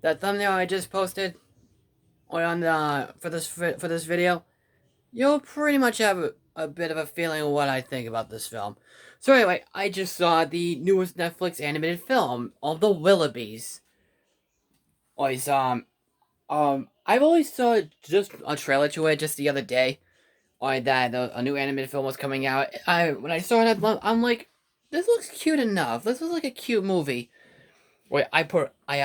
that thumbnail I just posted on the for this video, you'll pretty much have a bit of a feeling of what I think about this film. So anyway, I just saw the newest Netflix animated film of The Willoughbys. Always I've always saw just a trailer to it just the other day, or that a new animated film was coming out. When I saw it, I'm like, this looks cute enough. This looks like a cute movie. Wait, I put it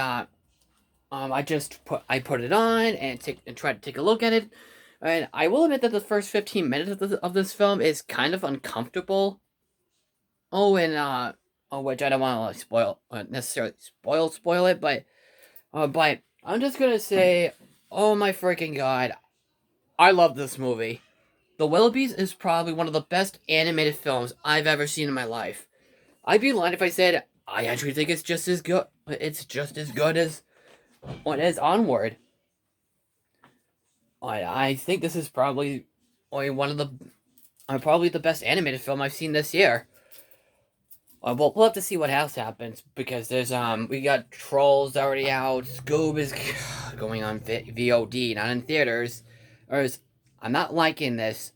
on and tried to take a look at it, and I will admit that the first 15 minutes of this film is kind of uncomfortable. Oh, and which I don't want to like, necessarily spoil it, but I'm just gonna say, oh my freaking god, I love this movie. The Willoughbys is probably one of the best animated films I've ever seen in my life. I'd be lying if I said I actually think it's just as good. It's just as good as Onward. I think this is probably one of the probably the best animated film I've seen this year. We'll have to see what else happens because there's we got Trolls already out. Scoob is going on VOD, not in theaters. I'm not liking this.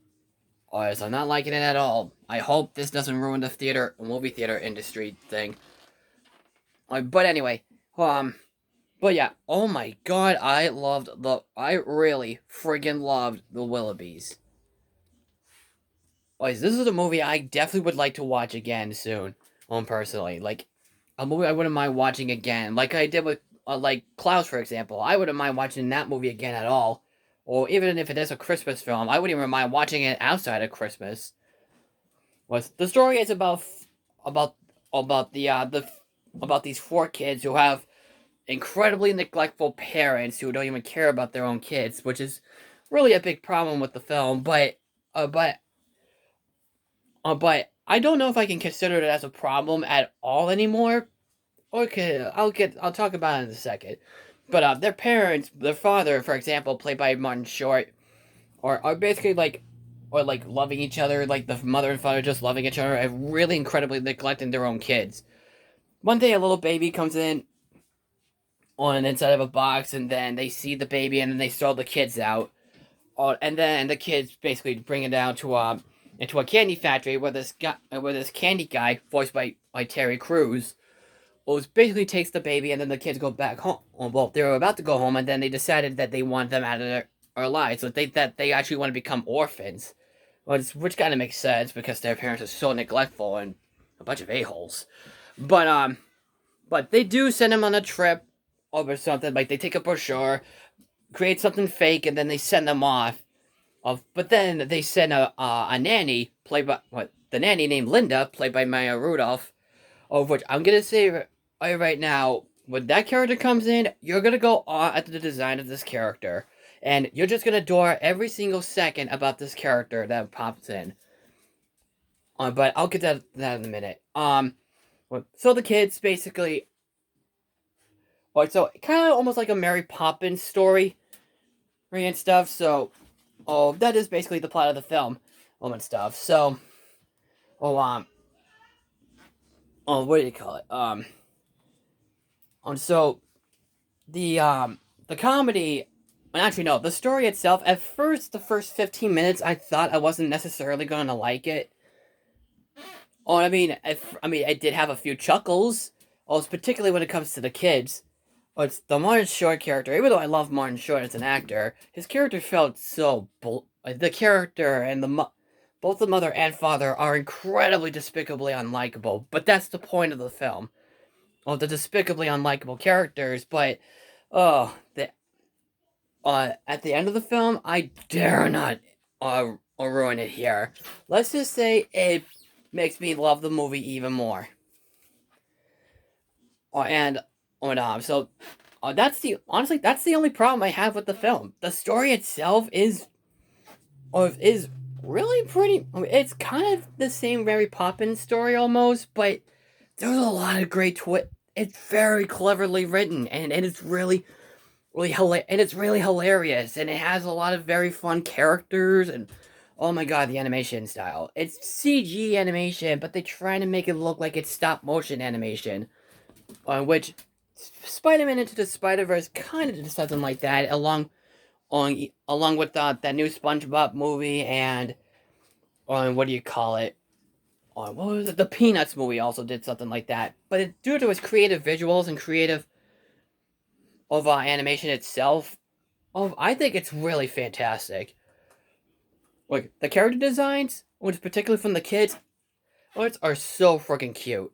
I'm not liking it at all. I hope this doesn't ruin the movie theater industry thing. But anyway, um, but yeah, oh my god, I really friggin' loved The Willoughbys. This is a movie I definitely would like to watch again soon, personally. Like, a movie I wouldn't mind watching again, like I did with, like, Klaus, for example. I wouldn't mind watching that movie again at all. Or even if it is a Christmas film, I wouldn't even mind watching it outside of Christmas. The story is about about about these four kids who have incredibly neglectful parents who don't even care about their own kids, which is really a big problem with the film. Uh, but but I don't know if I can consider it as a problem at all anymore. Okay, I'll talk about it in a second. But their parents, their father, for example, played by Martin Short, are basically like loving each other, like the mother and father just loving each other, and really incredibly neglecting their own kids. One day, a little baby comes in on inside of a box, and then they see the baby, and then they throw the kids out. And then the kids basically bring it down to into a candy factory where this candy guy, voiced by Terry Crews, basically takes the baby, and then the kids go back home. Well, they were about to go home, and then they decided that they want them out of their lives, so that they actually want to become orphans, which kind of makes sense because their parents are so neglectful and a bunch of a-holes. But but they do send them on a trip over something. Like, they take a brochure, create something fake, and then they send them off. But then they send a nanny, played by the nanny named Linda, played by Maya Rudolph. Of which I'm gonna say right now, when that character comes in, you're gonna go on at the design of this character, and you're just gonna adore every single second about this character that pops in. But I'll get that in a minute. So the kids basically, so kind of almost like a Mary Poppins story, and stuff. So, that is basically the plot of the film, and stuff. So, oh, what do you call it? So the comedy, well, actually no, the story itself. At first, the first 15 minutes, I thought I wasn't necessarily gonna like it. I mean, I did have a few chuckles. Particularly when it comes to the kids. It's the Martin Short character. Even though I love Martin Short as an actor, his character felt so the character and both the mother and father are incredibly despicably unlikable. But that's the point of the film. The despicably unlikable characters. But the at the end of the film, I dare not ruin it here. Let's just say it makes me love the movie even more. And so that's the only problem I have with the film. The story itself is really pretty. I mean, it's kind of the same Mary Poppins story almost, but there's a lot of great It's very cleverly written, and it's really hilarious, and it has a lot of very fun characters, and oh my god, the animation style. It's CG animation, but they're trying to make it look like it's stop motion animation, which Spider-Man Into the Spider-Verse kind of did something like that, along with that new SpongeBob movie and on what do you call it? On what was it? The Peanuts movie also did something like that. But due to its creative visuals and creative of animation itself, I think it's really fantastic. Like the character designs, which particularly from the kids, are so freaking cute.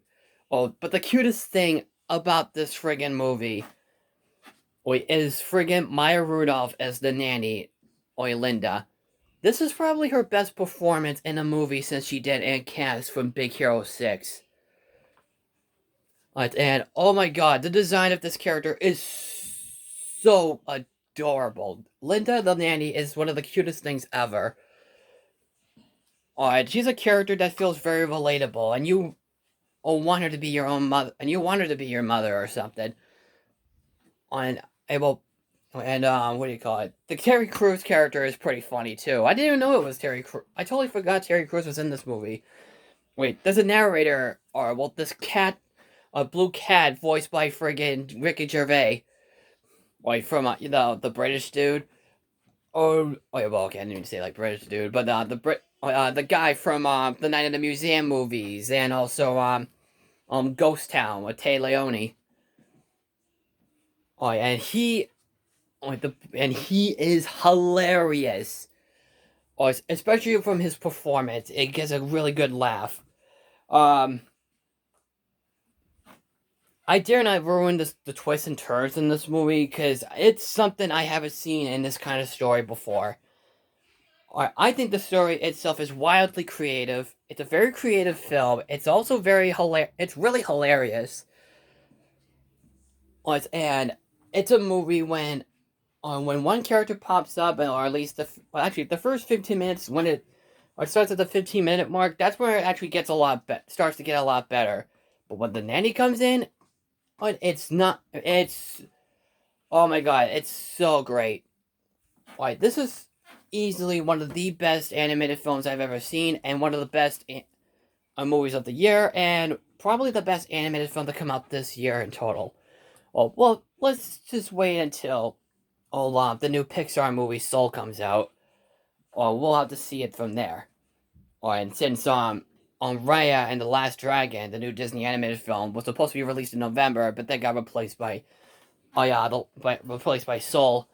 Oh, but the cutest thing about this friggin' movie is friggin' Maya Rudolph as the nanny, Linda. This is probably her best performance in a movie since she did Aunt Cass from Big Hero 6. And oh my god, the design of this character is so adorable. Linda the nanny is one of the cutest things ever. She's a character that feels very relatable, and you want her to be your own mother, and you want her to be your mother or something. And able, and what do you call it? The Terry Crews character is pretty funny too. I didn't even know it was Terry Crews. I totally forgot Terry Crews was in this movie. Wait, there's a narrator, this cat, a blue cat voiced by friggin' Ricky Gervais, from the British dude. I can't even say like British dude, but the guy from the Night in the Museum movies, and also Ghost Town with Tay Leone. And he is hilarious. Especially from his performance, it gets a really good laugh. I dare not ruin the twists and turns in this movie because it's something I haven't seen in this kind of story before. I think the story itself is wildly creative. It's a very creative film. It's also very hilarious. It's really hilarious. And it's a movie when one character pops up, or at least the first 15 minutes when it starts at the 15-minute mark, that's where it actually gets starts to get a lot better. But when the nanny comes in, it's not. It's oh my god, it's so great. This is easily one of the best animated films I've ever seen, and one of the best movies of the year, and probably the best animated film to come out this year in total. Well, let's just wait until the new Pixar movie Soul comes out. We'll have to see it from there. And since Raya and the Last Dragon, the new Disney animated film, was supposed to be released in November, but then got replaced by Soul.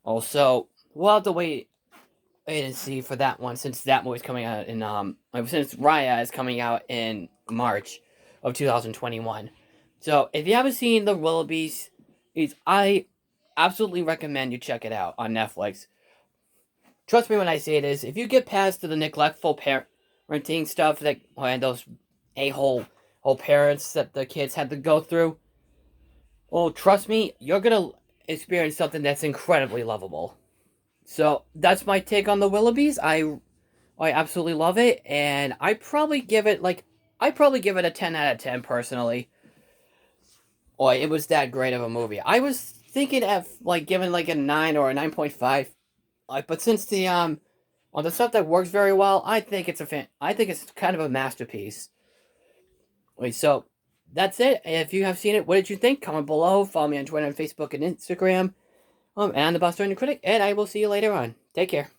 Also, we'll have to wait and see for that one, since that movie's coming out since Raya is coming out in March of 2021. So, if you haven't seen The Willoughbys, I absolutely recommend you check it out on Netflix. Trust me when I say this, if you get past the neglectful parenting stuff and those a-hole parents that the kids had to go through, trust me, you're gonna experience something that's incredibly lovable. So that's my take on The Willoughbys. I absolutely love it, and I probably give it a 10 out of 10 personally. It was that great of a movie. I was thinking of giving a 9 or a 9.5. But since the stuff that works very well, I think it's kind of a masterpiece. So that's it. If you have seen it, what did you think? Comment below. Follow me on Twitter and Facebook and Instagram. And I'm the Bostonian Critic, and I will see you later on. Take care.